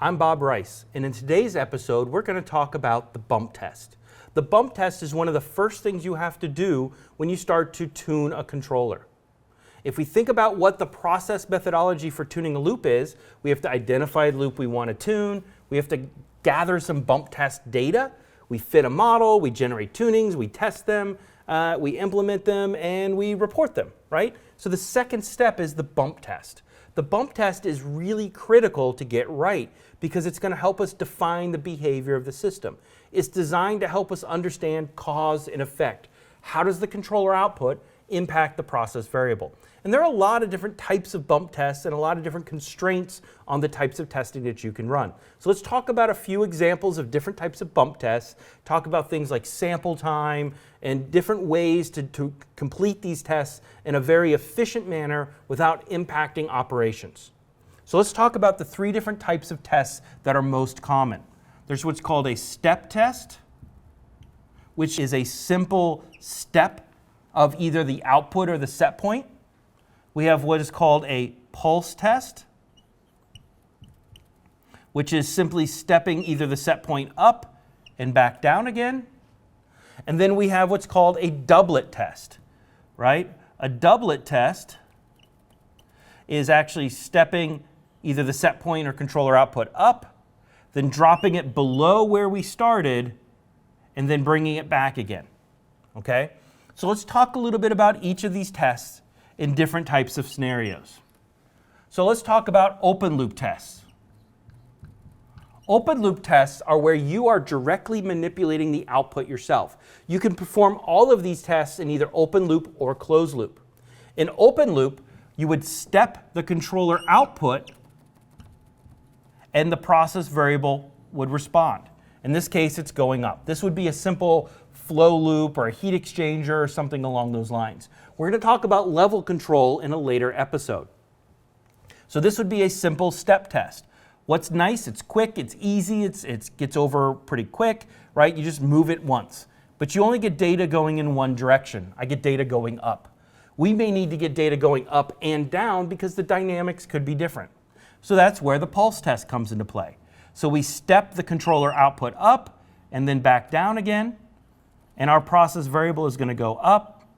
I'm Bob Rice, and in today's episode, we're going to talk about the bump test. The bump test is one of the first things you have to do when you start to tune a controller. If we think about what the process methodology for tuning a loop is, we have to identify the loop we want to tune, we have to gather some bump test data, we fit a model, we generate tunings, we test them, we implement them, and we report them, right? So the second step is the bump test. The bump test is really critical to get right because it's going to help us define the behavior of the system. It's designed to help us understand cause and effect. How does the controller output impact the process variable? And there are a lot of different types of bump tests and a lot of different constraints on the types of testing that you can run. So let's talk about a few examples of different types of bump tests, talk about things like sample time and different ways to complete these tests in a very efficient manner without impacting operations. So let's talk about the three different types of tests that are most common. There's what's called a step test, which is a simple step of either the output or the set point. We have what is called a pulse test, which is simply stepping either the set point up and back down again. And then we have what's called a doublet test, right? A doublet test is actually stepping either the set point or controller output up, then dropping it below where we started, and then bringing it back again, okay? So let's talk a little bit about each of these tests in different types of scenarios. So let's talk about open loop tests. Open loop tests are where you are directly manipulating the output yourself. You can perform all of these tests in either open loop or closed loop. In open loop, you would step the controller output and the process variable would respond. In this case, it's going up. This would be a simple flow loop or a heat exchanger or something along those lines. We're going to talk about level control in a later episode. So this would be a simple step test. What's nice, it's quick, it's easy, it gets over pretty quick, right? You just move it once. But you only get data going in one direction. I get data going up. We may need to get data going up and down because the dynamics could be different. So that's where the pulse test comes into play. So we step the controller output up and then back down again, and our process variable is going to go up,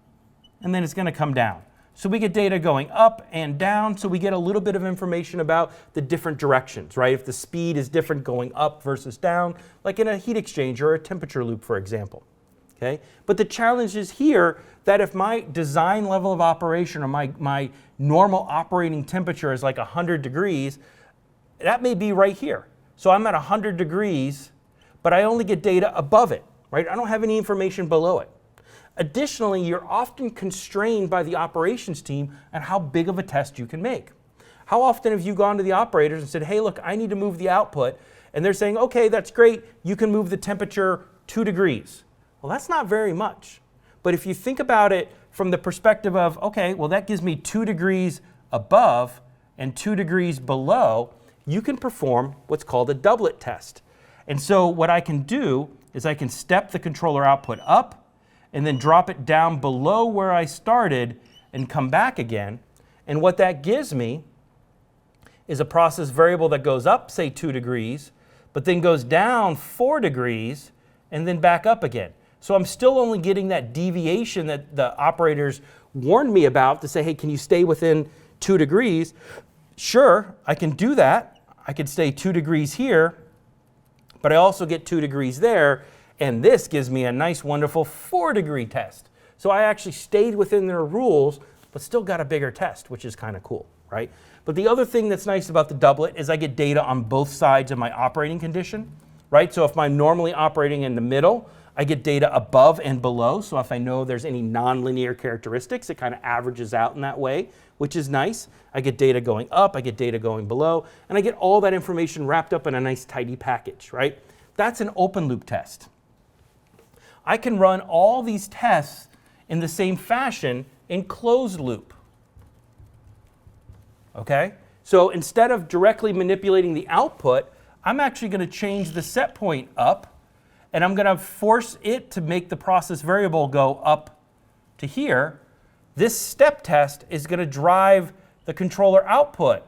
and then it's going to come down. So we get data going up and down, so we get a little bit of information about the different directions, right? If the speed is different going up versus down, like in a heat exchanger or a temperature loop, for example. Okay? But the challenge is here that if my design level of operation or my normal operating temperature is like 100 degrees, that may be right here. So I'm at 100 degrees, but I only get data above it, right? I don't have any information below it. Additionally, you're often constrained by the operations team on how big of a test you can make. How often have you gone to the operators and said, hey, look, I need to move the output, and they're saying, okay, that's great, you can move the temperature 2 degrees. Well, that's not very much. But if you think about it from the perspective of, okay, well, that gives me 2 degrees above and 2 degrees below, you can perform what's called a doublet test. And so what I can do is I can step the controller output up and then drop it down below where I started and come back again. And what that gives me is a process variable that goes up, say 2 degrees, but then goes down 4 degrees and then back up again. So I'm still only getting that deviation that the operators warned me about to say, hey, can you stay within 2 degrees? Sure, I can do that. I could stay 2 degrees here, but I also get 2 degrees there, and this gives me a nice, wonderful 4-degree test. So I actually stayed within their rules, but still got a bigger test, which is kind of cool, right? But the other thing that's nice about the doublet is I get data on both sides of my operating condition, right? So if I'm normally operating in the middle, I get data above and below. So if I know there's any nonlinear characteristics, it kind of averages out in that way, which is nice. I get data going up, I get data going below, and I get all that information wrapped up in a nice tidy package, right? That's an open loop test. I can run all these tests in the same fashion in closed loop. Okay? So instead of directly manipulating the output, I'm actually going to change the set point up, and I'm going to force it to make the process variable go up to here. This step test is going to drive the controller output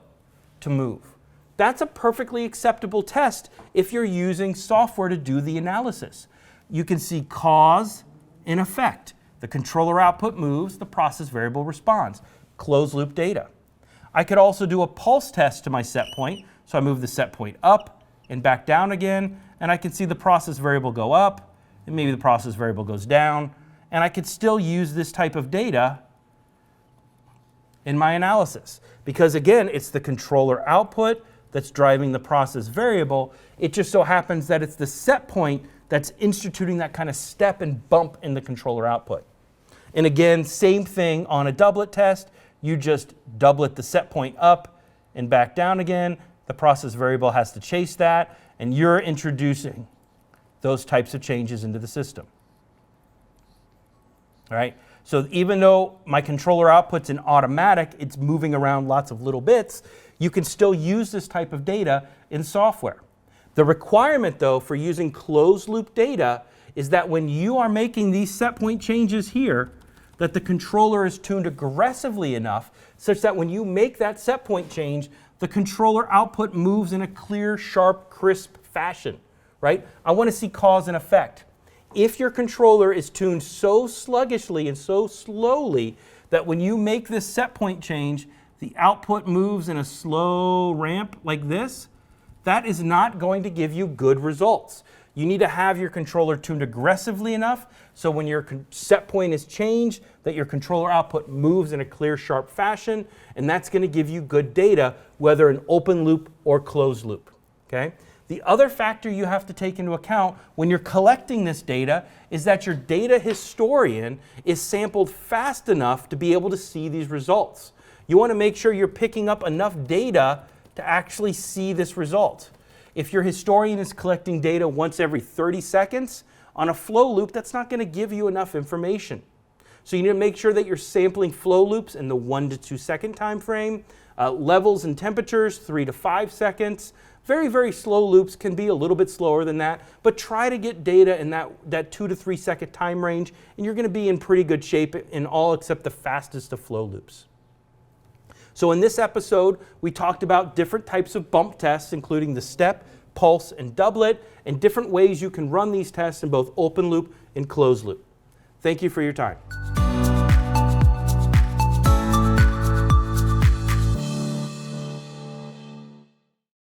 to move. That's a perfectly acceptable test if you're using software to do the analysis. You can see cause and effect. The controller output moves, the process variable responds. Closed loop data. I could also do a pulse test to my set point. So I move the set point up and back down again, and I can see the process variable go up, and maybe the process variable goes down, and I could still use this type of data in my analysis. Because again, it's the controller output that's driving the process variable. It just so happens that it's the set point that's instituting that kind of step and bump in the controller output. And again, same thing on a doublet test. You just doublet the set point up and back down again. The process variable has to chase that, and you're introducing those types of changes into the system. All right? So even though my controller output's an automatic, it's moving around lots of little bits, you can still use this type of data in software. The requirement, though, for using closed loop data is that when you are making these set point changes here, that the controller is tuned aggressively enough such that when you make that set point change, the controller output moves in a clear, sharp, crisp fashion, right? I want to see cause and effect. If your controller is tuned so sluggishly and so slowly that when you make this set point change, the output moves in a slow ramp like this, that is not going to give you good results. You need to have your controller tuned aggressively enough so when your set point is changed, that your controller output moves in a clear, sharp fashion, and that's going to give you good data, whether an open loop or closed loop. Okay? The other factor you have to take into account when you're collecting this data is that your data historian is sampled fast enough to be able to see these results. You want to make sure you're picking up enough data to actually see this result. If your historian is collecting data once every 30 seconds, on a flow loop, that's not going to give you enough information. So you need to make sure that you're sampling flow loops in the 1 to 2 second time frame, levels and temperatures 3 to 5 seconds. Very, very slow loops can be a little bit slower than that, but try to get data in that 2 to 3 second time range, and you're going to be in pretty good shape in all except the fastest of flow loops. So in this episode, we talked about different types of bump tests, including the step, pulse, and doublet, and different ways you can run these tests in both open loop and closed loop. Thank you for your time.